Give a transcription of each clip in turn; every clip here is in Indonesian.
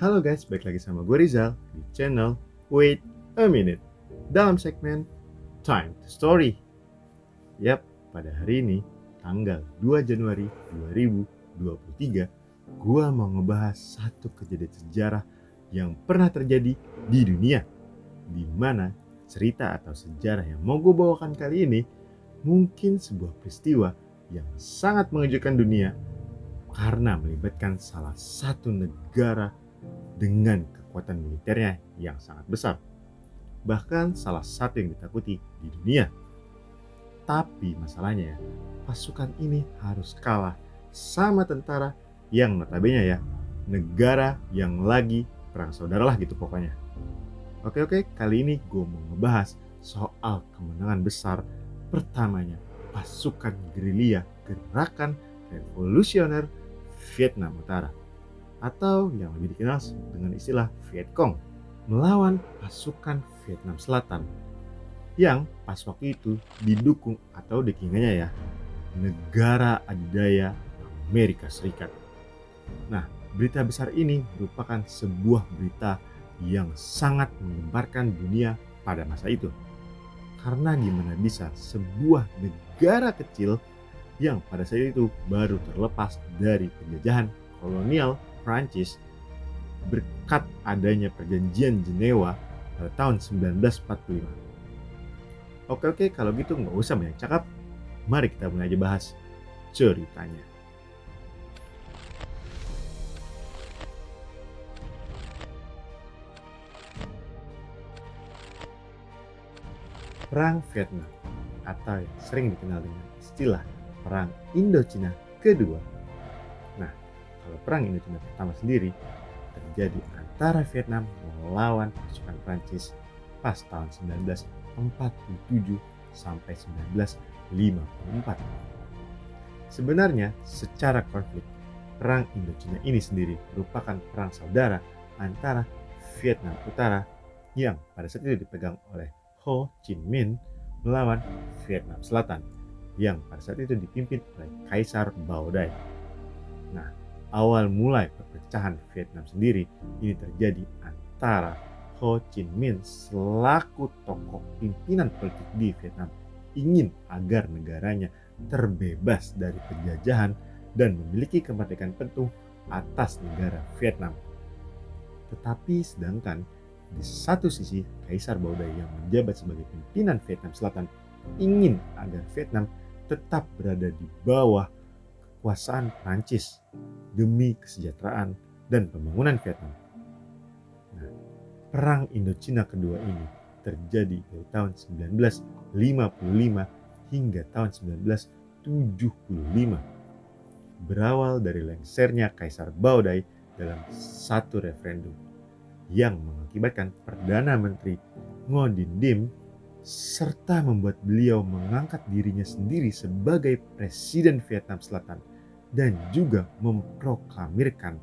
Halo guys, balik lagi sama gue Rizal di channel Wait a Minute dalam segmen Time to Story. Yap, pada hari ini tanggal 2 Januari 2023 gue mau ngebahas satu kejadian sejarah yang pernah terjadi di dunia, di mana cerita atau sejarah yang mau gue bawakan kali ini mungkin sebuah peristiwa yang sangat mengejutkan dunia karena melibatkan salah satu negara dengan kekuatan militernya yang sangat besar, bahkan salah satu yang ditakuti di dunia. Tapi masalahnya ya, pasukan ini harus kalah sama tentara yang notabene ya, negara yang lagi perang saudara lah gitu pokoknya. Oke, kali ini gue mau ngebahas soal kemenangan besar pertamanya pasukan gerilya Gerakan Revolusioner Vietnam Utara, atau yang lebih dikenal dengan istilah Vietcong, melawan pasukan Vietnam Selatan yang pas waktu itu didukung atau dikingannya ya negara adidaya Amerika Serikat. Nah, berita besar ini merupakan sebuah berita yang sangat menggemparkan dunia pada masa itu. Karena gimana bisa sebuah negara kecil yang pada saat itu baru terlepas dari penjajahan kolonial Prancis berkat adanya perjanjian Jenewa pada tahun 1945. Oke, kalau gitu nggak usah banyak cakap, mari kita mulai aja bahas ceritanya. Perang Vietnam atau yang sering dikenal dengan istilah Perang Indochina Kedua. Nah, kalau Perang Indochina pertama sendiri terjadi antara Vietnam melawan pasukan Prancis pas tahun 1947 sampai 1954. Sebenarnya secara konflik, Perang Indochina ini sendiri merupakan perang saudara antara Vietnam Utara yang pada saat itu dipegang oleh Ho Chi Minh melawan Vietnam Selatan yang pada saat itu dipimpin oleh Kaisar Bao Dai. Nah, awal mulai perpecahan Vietnam sendiri ini terjadi antara Ho Chi Minh selaku tokoh pimpinan politik di Vietnam ingin agar negaranya terbebas dari penjajahan dan memiliki kemerdekaan penuh atas negara Vietnam. Tetapi sedangkan di satu sisi Kaisar Bao Dai yang menjabat sebagai pimpinan Vietnam Selatan ingin agar Vietnam tetap berada di bawah kekuasaan Prancis demi kesejahteraan dan pembangunan Vietnam. Nah, Perang Indochina Kedua ini terjadi dari tahun 1955 hingga tahun 1975. Berawal dari lengsernya Kaisar Bao Dai dalam satu referendum yang mengakibatkan Perdana Menteri Ngo Dinh Diem serta membuat beliau mengangkat dirinya sendiri sebagai Presiden Vietnam Selatan dan juga memproklamirkan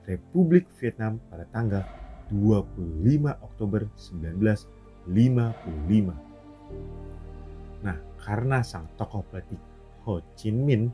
Republik Vietnam pada tanggal 25 Oktober 1955. Nah, karena sang tokoh politik Ho Chi Minh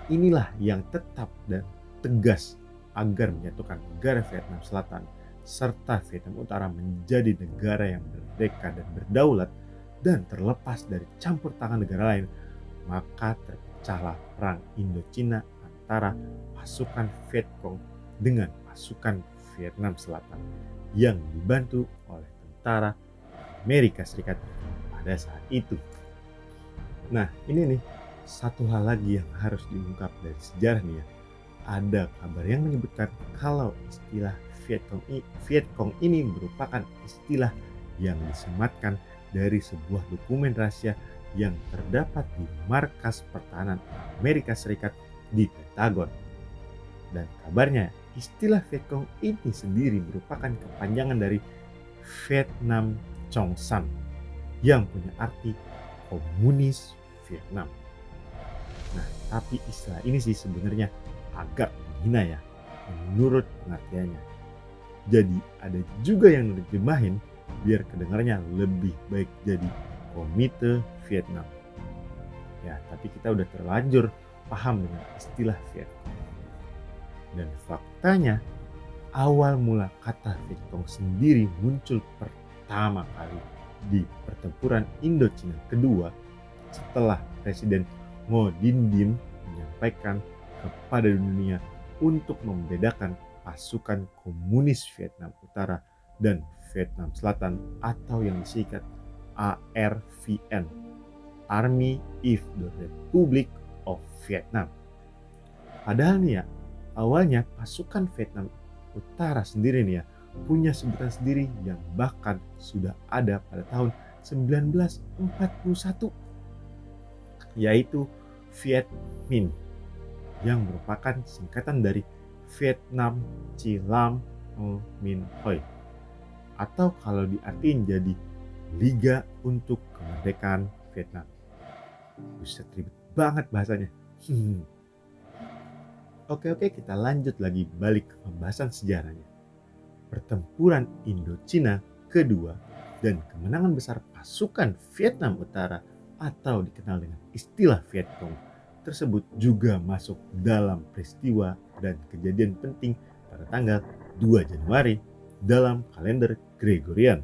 inilah yang tetap dan tegas agar menyatukan negara Vietnam Selatan serta Vietnam Utara menjadi negara yang merdeka dan berdaulat dan terlepas dari campur tangan negara lain, maka terpecahlah Perang Indochina antara pasukan Vietcong dengan pasukan Vietnam Selatan yang dibantu oleh tentara Amerika Serikat pada saat itu. Nah, ini nih satu hal lagi yang harus diungkap dari sejarah nih ya. Ada kabar yang menyebutkan kalau istilah Vietcong ini merupakan istilah yang disematkan dari sebuah dokumen rahasia yang terdapat di markas pertahanan Amerika Serikat di Pentagon. Dan kabarnya istilah Vietcong ini sendiri merupakan kepanjangan dari Vietnam Chong San yang punya arti komunis Vietnam. Nah, tapi istilah ini sih sebenarnya agak menghina ya menurut pengertiannya. Jadi ada juga yang diterjemahin biar kedengarannya lebih baik jadi Komite Vietnam. Ya, tapi kita udah terlanjur paham dengan istilah Vietcong. Dan faktanya Awal mula kata Vietcong sendiri muncul pertama kali di pertempuran Indochina kedua setelah Presiden Ngo Dinh Diem menyampaikan kepada dunia untuk membedakan pasukan komunis Vietnam Utara dan Vietnam Selatan atau yang disingkat ARVN, Army of the Republic of Vietnam. Padahal nih ya, awalnya pasukan Vietnam Utara sendiri nih ya, punya sebutan sendiri yang bahkan sudah ada pada tahun 1941, yaitu Viet Minh, yang merupakan singkatan dari Vietnam Chi Lam Minh Hoi, atau kalau diartiin jadi Liga untuk Kemerdekaan Vietnam. Buset, ribet banget bahasanya. Oke, kita lanjut lagi balik ke pembahasan sejarahnya. Pertempuran Indochina kedua dan kemenangan besar pasukan Vietnam Utara atau dikenal dengan istilah Vietcong tersebut juga masuk dalam peristiwa dan kejadian penting pada tanggal 2 Januari dalam kalender Gregorian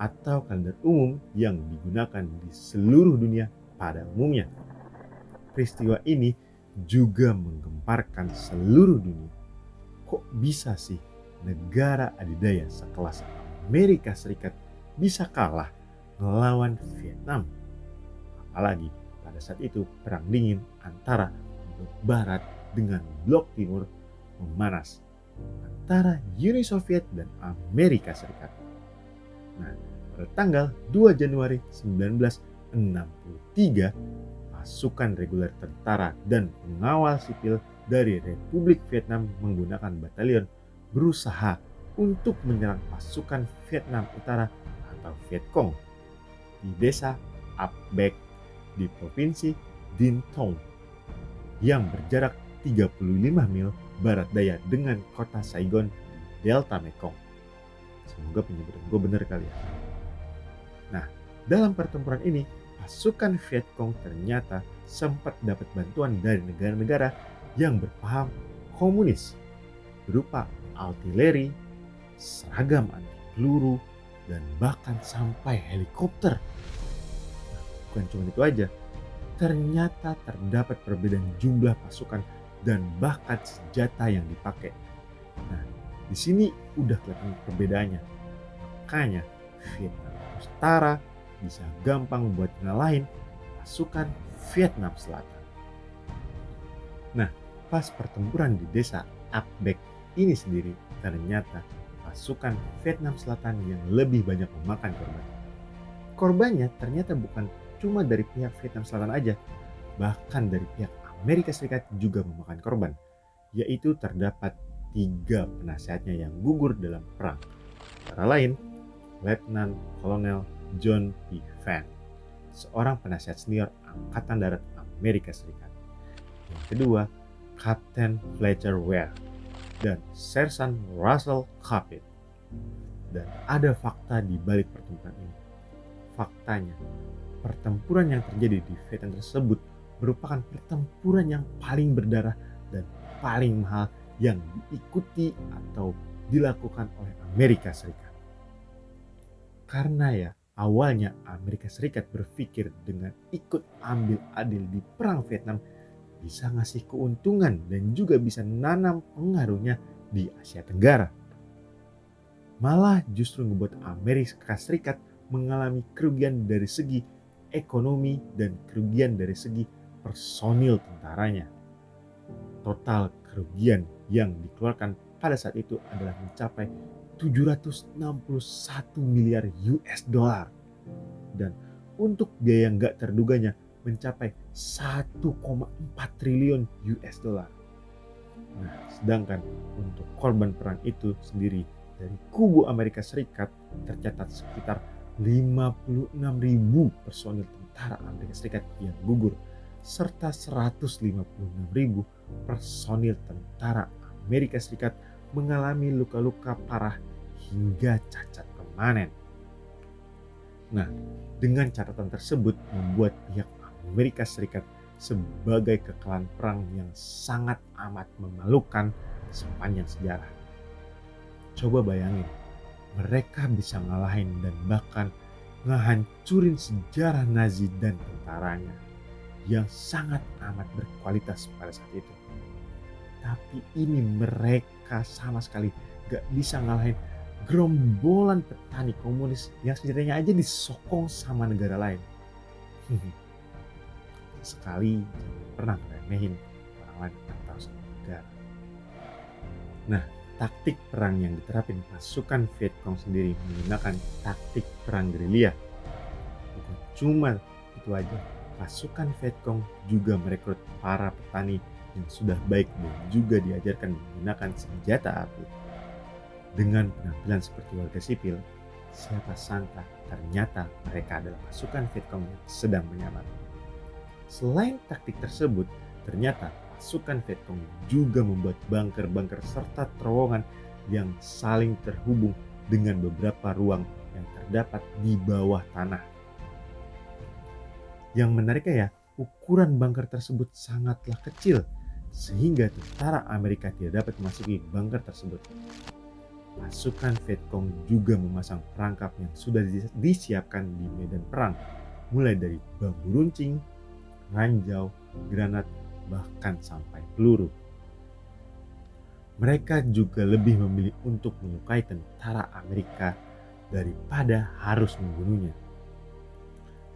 atau kalender umum yang digunakan di seluruh dunia pada umumnya. Peristiwa ini juga menggemparkan seluruh dunia. Kok bisa sih negara adidaya sekelas Amerika Serikat bisa kalah melawan Vietnam? Apalagi pada saat itu perang dingin antara blok barat dengan blok timur memanas antara Uni Soviet dan Amerika Serikat. Nah, pada tanggal 2 Januari 1963, pasukan reguler tentara dan pengawal sipil dari Republik Vietnam menggunakan batalion berusaha untuk menyerang pasukan Vietnam Utara atau Vietcong di desa Ap Bac di provinsi Dinh Thuong yang berjarak 35 mil barat daya dengan kota Saigon di Delta Mekong. Semoga penyebutan gue bener kali ya. Nah, dalam pertempuran ini pasukan Vietcong ternyata sempat dapat bantuan dari negara-negara yang berpaham komunis berupa artileri, seragam anti peluru, dan bahkan sampai helikopter. Nah, bukan cuma itu aja, ternyata terdapat perbedaan jumlah pasukan dan bahkan senjata yang dipakai. Nah, di sini udah kelihatan perbedaannya. Makanya Vietnam Utara bisa gampang buat ngalahin pasukan Vietnam Selatan. Nah, pas pertempuran di desa Ap Bac ini sendiri, ternyata pasukan Vietnam Selatan yang lebih banyak memakan korban. Korbannya ternyata bukan cuma dari pihak Vietnam Selatan aja, bahkan dari pihak Amerika Serikat juga memakan korban, yaitu terdapat 3 penasehatnya yang gugur dalam perang. Antara lain, Letnan Kolonel John P. Vann, seorang penasihat senior Angkatan Darat Amerika Serikat. Yang kedua, Kapten Fletcher Ware dan Sersan Russell Capit. Dan ada fakta di balik pertempuran ini. Faktanya, pertempuran yang terjadi di Vietnam tersebut merupakan pertempuran yang paling berdarah dan paling mahal yang diikuti atau dilakukan oleh Amerika Serikat. Karena ya, awalnya Amerika Serikat berpikir dengan ikut ambil adil di perang Vietnam bisa ngasih keuntungan dan juga bisa nanam pengaruhnya di Asia Tenggara. Malah justru ngebuat Amerika Serikat mengalami kerugian dari segi ekonomi dan kerugian dari segi personil tentaranya. Total kerugian yang dikeluarkan pada saat itu adalah mencapai 761 miliar US dollar. Dan untuk biaya yang gak terduganya mencapai 1,4 triliun US dollar. Nah, sedangkan untuk korban perang itu sendiri dari kubu Amerika Serikat tercatat sekitar 56.000 personil tentara Amerika Serikat yang gugur serta 156.000 personil tentara Amerika Serikat mengalami luka-luka parah hingga cacat permanen. Nah, dengan catatan tersebut membuat pihak Amerika Serikat sebagai kekalahan perang yang sangat amat memalukan sepanjang sejarah. Coba bayangin, mereka bisa ngalahin dan bahkan ngehancurin sejarah Nazi dan tentaranya yang sangat amat berkualitas pada saat itu. Tapi ini mereka sama sekali gak bisa ngalahin gerombolan petani komunis yang senjatanya aja disokong sama negara lain. Sekali jangan pernah meremehin orang lain atau satu negara. Nah, taktik perang yang diterapin pasukan Viet Cong sendiri menggunakan taktik perang gerilya. Bukan cuma itu aja, pasukan Viet Cong juga merekrut para petani yang sudah baik dan juga diajarkan menggunakan senjata api. Dengan penampilan seperti warga sipil, siapa sangka ternyata mereka adalah pasukan Viet Cong yang sedang menyamar. Selain taktik tersebut, ternyata pasukan Viet Cong juga membuat bunker-bunker serta terowongan yang saling terhubung dengan beberapa ruang yang terdapat di bawah tanah. Yang menariknya ya, ukuran bunker tersebut sangatlah kecil sehingga tentara Amerika tidak dapat memasuki bunker tersebut. Pasukan Viet Cong juga memasang perangkap yang sudah disiapkan di medan perang, mulai dari bambu runcing, ranjau, granat, bahkan sampai peluru. Mereka juga lebih memilih untuk melukai tentara Amerika daripada harus membunuhnya.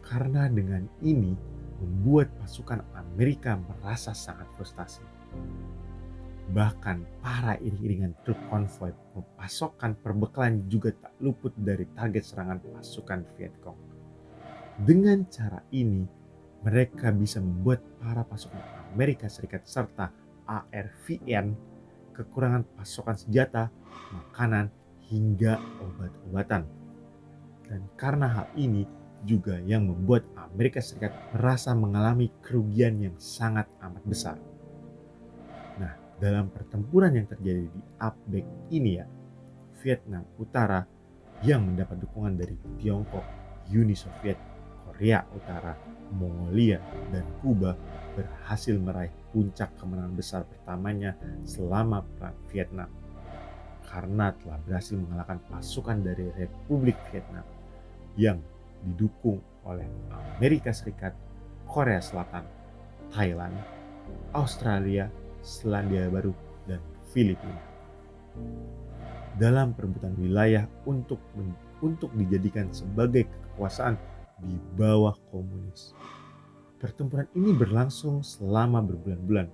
Karena dengan ini membuat pasukan Amerika merasa sangat frustasi. Bahkan para iring-iringan truk konvoi pasokan perbekalan juga tak luput dari target serangan pasukan Viet Cong. Dengan cara ini, mereka bisa membuat para pasukan Amerika Serikat serta ARVN kekurangan pasokan senjata, makanan, hingga obat-obatan. Dan karena hal ini juga yang membuat Amerika Serikat merasa mengalami kerugian yang sangat amat besar. Nah, dalam pertempuran yang terjadi di Apec ini ya, Vietnam Utara yang mendapat dukungan dari Tiongkok, Uni Soviet, Korea Utara, Mongolia, dan Kuba berhasil meraih puncak kemenangan besar pertamanya selama Perang Vietnam karena telah berhasil mengalahkan pasukan dari Republik Vietnam yang didukung oleh Amerika Serikat, Korea Selatan, Thailand, Australia, Selandia Baru, dan Filipina. Dalam perebutan wilayah untuk dijadikan sebagai kekuasaan di bawah komunis. Pertempuran ini berlangsung selama berbulan-bulan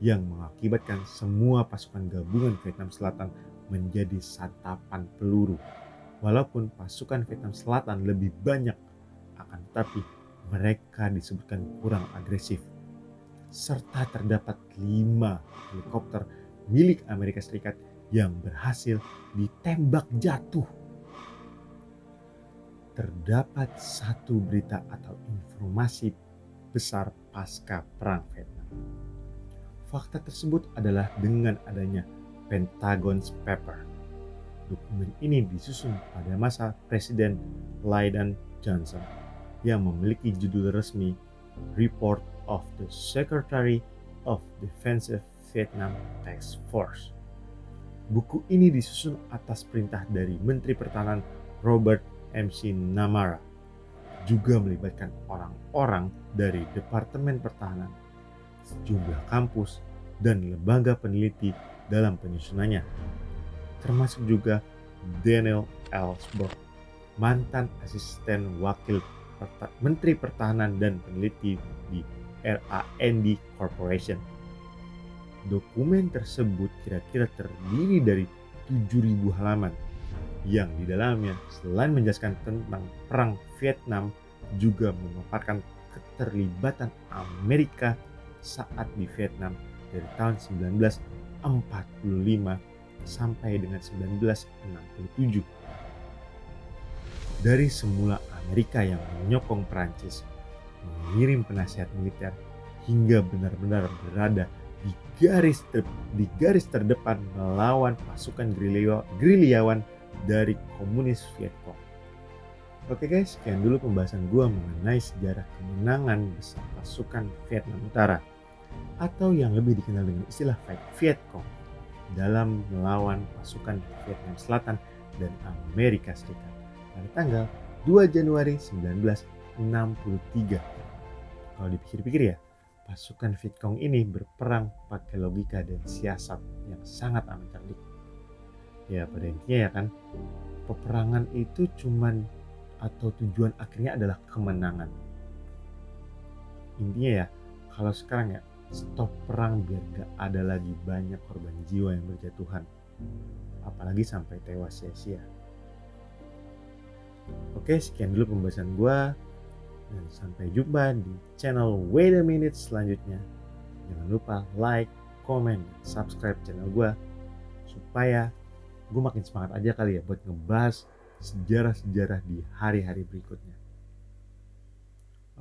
yang mengakibatkan semua pasukan gabungan Vietnam Selatan menjadi santapan peluru. Walaupun pasukan Vietnam Selatan lebih banyak, akan tetapi mereka disebutkan kurang agresif. Serta terdapat 5 helikopter milik Amerika Serikat yang berhasil ditembak jatuh. Terdapat satu berita atau informasi besar pasca Perang Vietnam. Fakta tersebut adalah dengan adanya Pentagon's Paper. Dokumen ini disusun pada masa Presiden Lyndon Johnson yang memiliki judul resmi Report of the Secretary of Defense Vietnam Task Force. Buku ini disusun atas perintah dari Menteri Pertahanan Robert MC Namara, juga melibatkan orang-orang dari Departemen Pertahanan, sejumlah kampus, dan lembaga peneliti dalam penyusunannya, termasuk juga Daniel Ellsberg, mantan asisten wakil Menteri Pertahanan dan peneliti di RAND Corporation. Dokumen tersebut kira-kira terdiri dari 7.000 halaman yang di dalamnya selain menjelaskan tentang Perang Vietnam juga memaparkan keterlibatan Amerika saat di Vietnam dari tahun 1945 sampai dengan 1967. Dari semula Amerika yang menyokong Prancis, mengirim penasihat militer hingga benar-benar berada di garis terdepan melawan pasukan gerilyawan dari komunis Viet Cong. Oke guys, sekian dulu pembahasan gue mengenai sejarah kemenangan besar pasukan Vietnam Utara atau yang lebih dikenal dengan istilah Viet Cong. dalam melawan pasukan Vietnam Selatan dan Amerika Serikat pada tanggal 2 Januari 1963. Kalau dipikir-pikir ya, pasukan Vietcong ini berperang pakai logika dan siasat yang sangat amat cerdik. Ya pada intinya ya kan, peperangan itu atau tujuan akhirnya adalah kemenangan. Intinya ya, kalau sekarang ya, stop perang biar gak ada lagi banyak korban jiwa yang berjatuhan. Apalagi sampai tewas sia-sia. Oke, sekian dulu pembahasan gua. Dan sampai jumpa di channel Wait a Minute selanjutnya. Jangan lupa like, komen, dan subscribe channel gue supaya gue makin semangat aja kali ya buat ngebahas sejarah-sejarah di hari-hari berikutnya.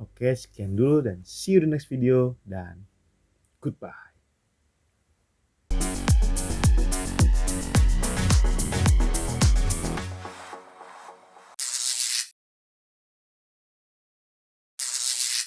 Oke, sekian dulu dan see you di next video dan goodbye.